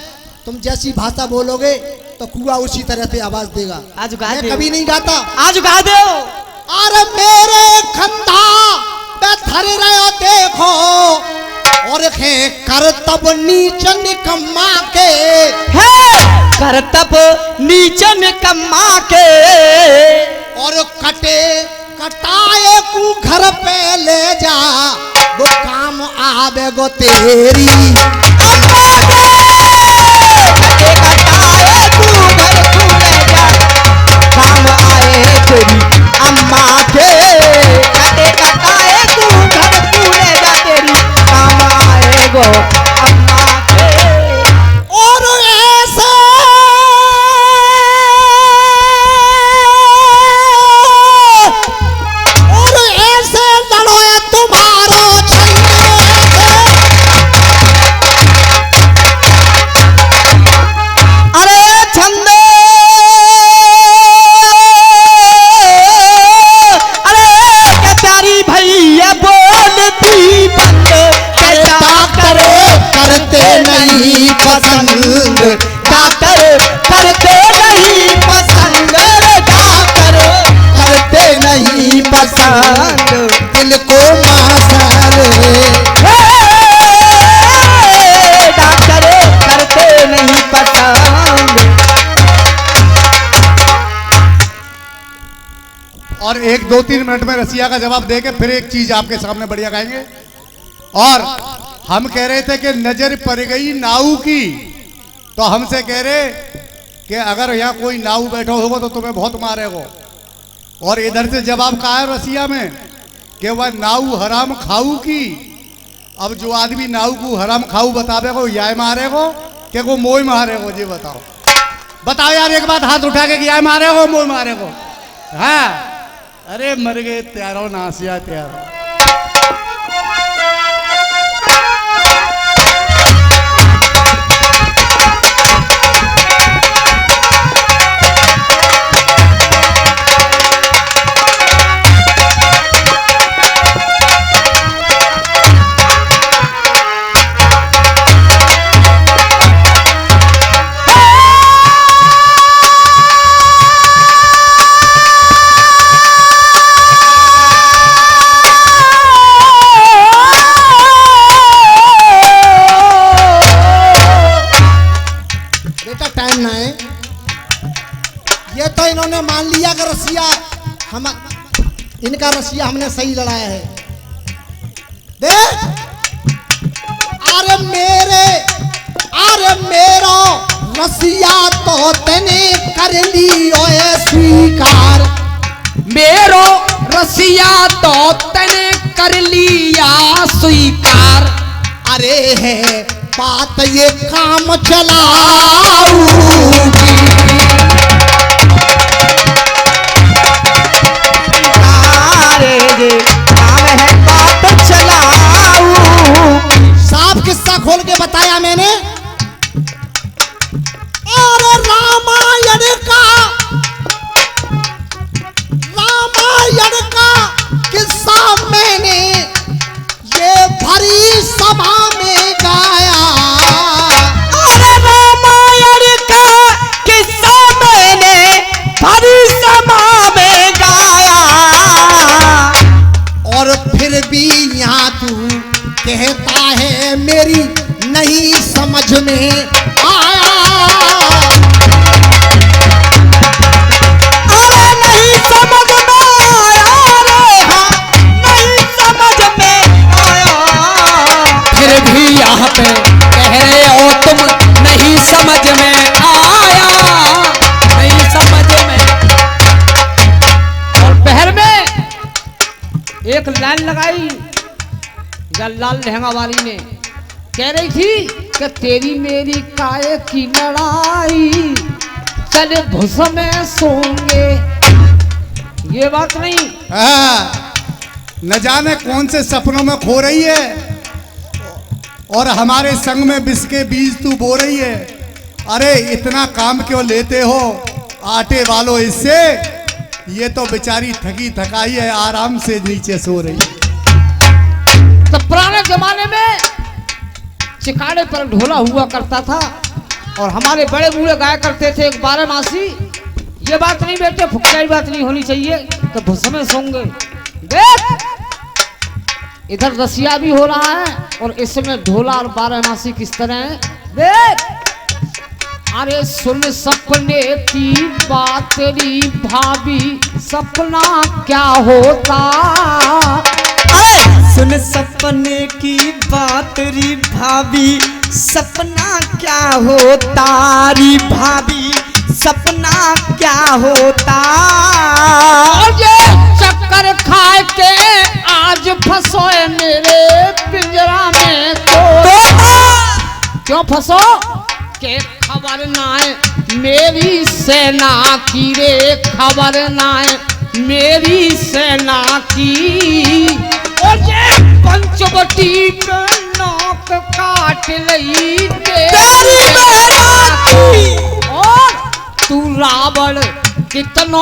तुम जैसी भाषा बोलोगे तो कुआ उसी तरह से आवाज देगा। आज गा मैं दे। कभी नहीं गाता। आज गा दो। अरे मेरे कंधा पे धर रहे हो देखो। और है करतब नीच निकम्मा के। है करतब नीच निकम्मा के। और कटे कटाए को घर पे ले जा, वो काम आवे गो तेरी। अम्मा के कटे कटाए तू घर तू ले जा, काम आए तेरी अम्मा के। कटे कटाए तू घर तू ले जा, तेरी काम आए गो अम्मा के। और ऐसे लड़ो तुम्हारो अरे छंदे अरे क्या प्यारी भैया बोलती बंद कैसा करे। करते नहीं पसंद। डॉक्टर करते नहीं पसंद। डॉक्टर करते नहीं पसंद। दिल को मासल डॉक्टर करते नहीं पसंद। और 1-2-3 मिनट में रसिया का जवाब देके फिर एक चीज आपके सामने बढ़िया गाएंगे। और हम कह रहे थे कि नजर पड़ गई नाऊ की, तो हमसे कह रहे कि अगर यहाँ कोई नाऊ बैठा होगा तो तुम्हें बहुत मारेगा। और इधर से जवाब कहा है रसिया में कि वह नाऊ हराम खाऊ की। अब जो आदमी नाऊ को हराम खाऊ बतावेगो या मारेगो कि वो मोई मारेगो, जी बताओ यार एक बात हाथ उठा के कि या मारेगो मोई मारेगो। हाँ अरे मर गए त्यारो नासिया त्यारो। का रसिया हमने सही लड़ाया है। देख अरे मेरो रसिया तो तने कर लियो स्वीकार। मेरो रसिया तो तने कर लिया स्वीकार। अरे है बात ये काम चलाऊंगी। साफ किस्सा खोल के बताया मैंने। और रामायण का किस्सा मैंने ये भरी सभा में गाया। अरे रामायण का किस्सा मैंने भरी सभा में गाया। और फिर भी यहाँ तू कहता है मेरी नहीं समझ में आया। अरे नहीं समझ में आया रे, हाँ नहीं समझ में आया। फिर भी यहाँ पे कह रहे हो तुम नहीं समझ में आया, नहीं समझ में। और पहर में एक लाइन लगाई लाल लहंगा वाली ने, कह रही थी कि तेरी मेरी काहे की लड़ाई, चले भुस में सोंगे। ये बात नहीं, हाँ, न जाने कौन से सपनों में खो रही है और हमारे संग में विष के बीज तू बो रही है। अरे इतना काम क्यों लेते हो आटे वालों इससे। ये तो बेचारी थकी थकाई है, आराम से नीचे सो रही है। तो पुराने जमाने में चिकाड़े पर ढोला हुआ करता था और हमारे बड़े बूढ़े गाया करते थे एक 12 मासी। ये बात नहीं बेटे, फुकराई बात नहीं होनी चाहिए तो भुस में सोंगे। देख इधर रसिया भी हो रहा है और इसमें ढोला और 12 मासी किस तरह है। देख अरे सुन सपने की बात तेरी भाभी, सपना क्या होता। सुन सपने की बात री भाभी, सपना क्या होता री भाभी, सपना क्या होता। और ये चक्कर खाए के आज फंसोए मेरे पिंजरा में तो क्यों फंसो के खबर ना है मेरी सेना की रे, खबर ना है मेरी सेना की। और ये पंचवटी पे नाक काट लई तेरी सेना की। और तू रावण कितनो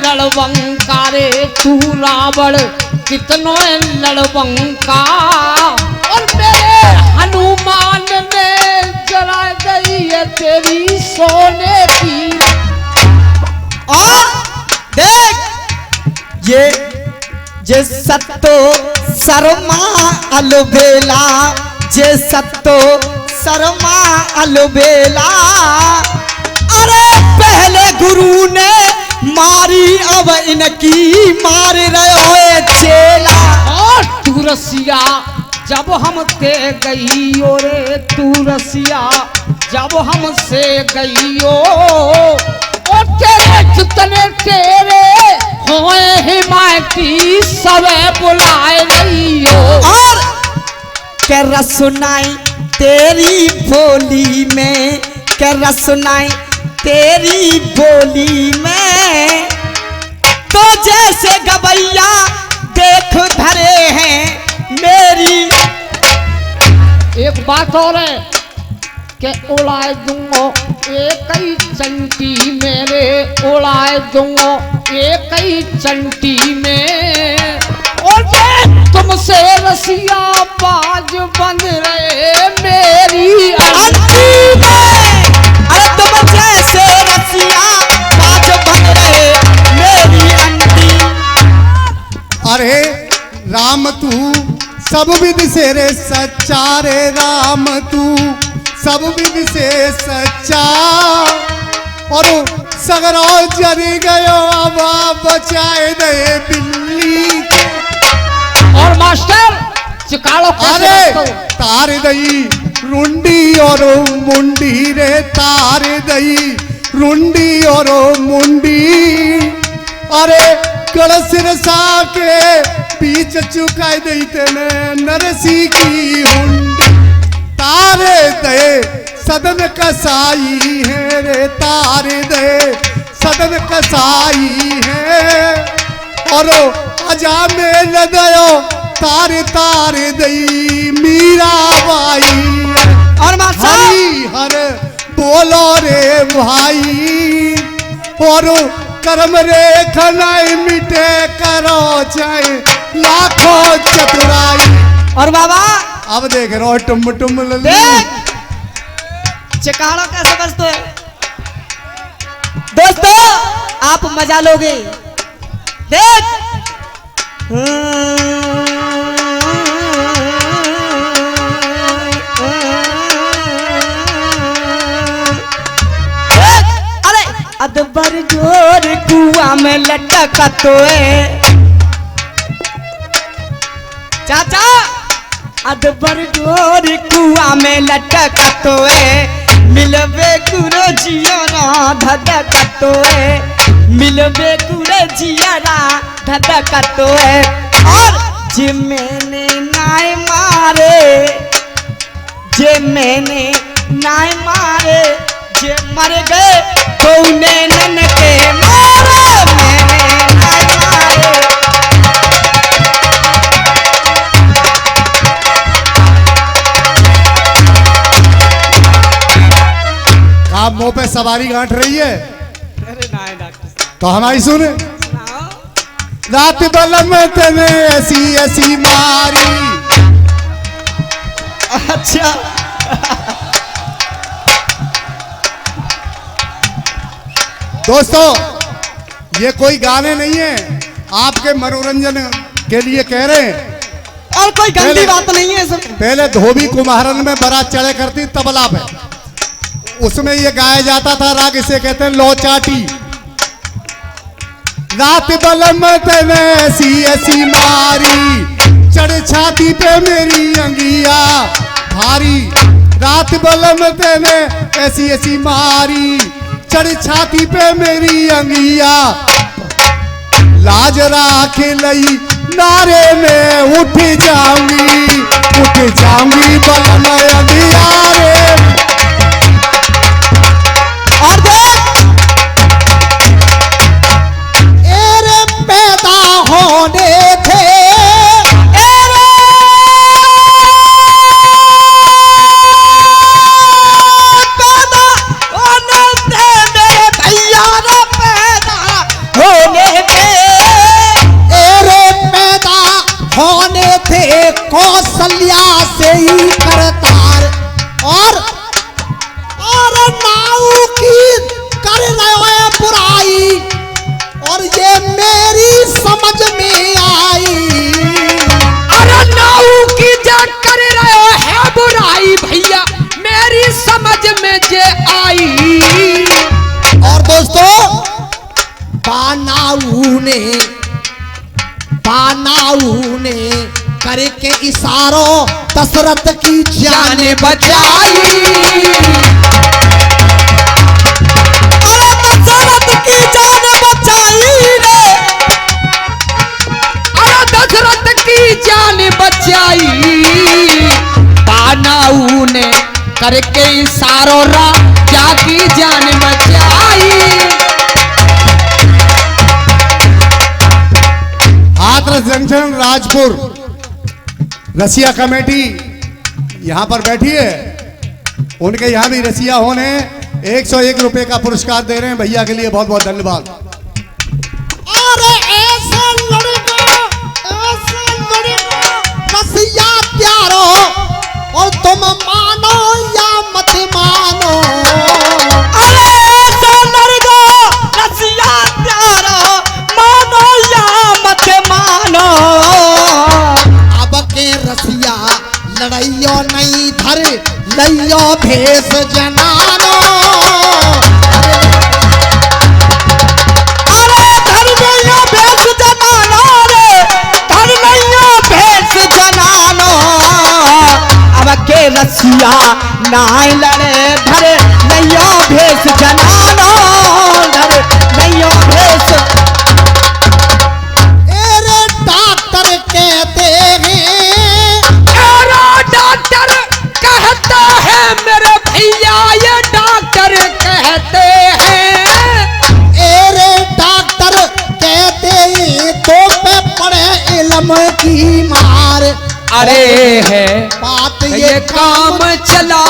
लड़वंका रे, तू रावण कितनो लड़वंका। और मेरे हनुमान ने जला गई है तेरी सोने की। और देख ये सत्तो शर्मा अलबेला, जे सत्तो शर्मा अलबेला। अरे पहले गुरु ने मारी अब इनकी मार रहे हो चेला। और तू रसिया जब हम ते गई ओ रे, तू रसिया जब हमसे गई ओ तेरे जितने तेरे होए हिमायती सबे बुलाए नहीं हो। और कर सुनाई तेरी बोली में, कर सुनाई तेरी बोली में। तो जैसे गवैया देख धरे हैं मेरी। एक बात और है कि उड़ाए दूंगो एक ही चंटी मेरे, उड़ाए दूंगो एक ही चंटी में। और ये तुमसे रसिया बाज बन रहे मेरी अंती में। अरे तुम जैसे रसिया बाज बन रहे मेरी अंती। अरे राम तू सब विधि से रे सच्चा रे, राम तू सब विधि से सच्चा। और सगरो जरी गयो अब बचाए दे बिल्ली के। और मास्टर चिकाड़ो कैसे अरे बजता है? तार दई रुंडी और मुंडी रे, तार दई रुंडी और मुंडी। अरे कड़सिर सा के बीच चुकाई देते ने नरसी की हुंडी। तारे दे सदन कसाई है रे, तारे दे सदन कसाई है। और अजा में न दयो तारे तारे दई मीरा बाई। और मास्टर हरी हर बोलो रे भाई। और कर्म रे खनाई मिटे करो चाहे लाखों चतुराई। और बाबा अब देख रो टुम टुम लल्ली। देख चिकाड़ो कैसे बजते हैं। दोस्तों आप मजा लोगे। देख अरे अदबर जोर कुआ में लटका तो है चाचा। अदबर जोर कुआ में लटका तो है, मिलवे गुरो जियारा धधका तो है, मिलवे गुरो जियारा धधका तो है। और जे मैंने नाय मारे, जे मैंने नाय मारे, जे मर गए कौने नन के मारे, मैंने नाय मारे। आप मुंह पे सवारी गांठ रही है अरे नाय डॉक्टर तो हमारी सुने। रात बलम तने ऐसी ऐसी मारी। अच्छा दोस्तों ये कोई गाने नहीं है, आपके मनोरंजन के लिए कह रहे हैं। और कोई गंदी पहले- बात नहीं है सर। पहले धोबी कुम्हारन में बारात चढ़े करती तबला पे, उसमें ये गाया जाता था राग, इसे कहते हैं लो चाटी। रात बलम तने ऐसी ऐसी मारी, चढ़ छाती पे मेरी अंगिया भारी। रात बलम तने ऐसी ऐसी मारी, चढ़ छाती पे मेरी अंगिया। लाज राख लई नारे में उठ जाऊंगी, उठ जाऊंगी बलम अंगियारे। और देख एरे पैदा होने थे, एरे पैदा होने थे मेरे भैया रे, पैदा होने थे। एरे पैदा होने थे कौशल्या से ही करतार। और नाऊ की कर रहे हैं बुराई, और ये मेरी समझ में आई। अरे नाऊ की जा कर रहे है बुराई भैया, मेरी समझ में जे आई। और दोस्तों बानाऊ ने करके इशारों दशरथ की जान जाने बचाई। अरे दशरथ की जान बचाई रे, अरे दशरथ की जान बचाई। बानाऊ ने करके इशारों राजा की जान बचाई। हाथरस जंक्शन राजपुर रसिया कमेटी यहाँ पर बैठी है, उनके यहाँ भी रसिया होने 101 रुपए का पुरस्कार दे रहे हैं भैया के लिए, बहुत बहुत धन्यवाद। अरे ऐसे लड़का रसिया प्यारो, और तुम मानो या मत मानो। अरे ऐसा लड़का रसिया प्यारा, मानो या मत मानो। अब के रसिया लड़ाइयो नहीं धर लइयो भेष जनानो। रसिया नाय लड़े धरे नैया भेष जनानो धरे नैया भेष। एरे डॉक्टर कहते हैं, डॉक्टर कहता है मेरे भैया, ये डॉक्टर कहते हैं। एरे डॉक्टर कहते हैं तो पे पड़े इल्म की मार। अरे है बात ये काम चला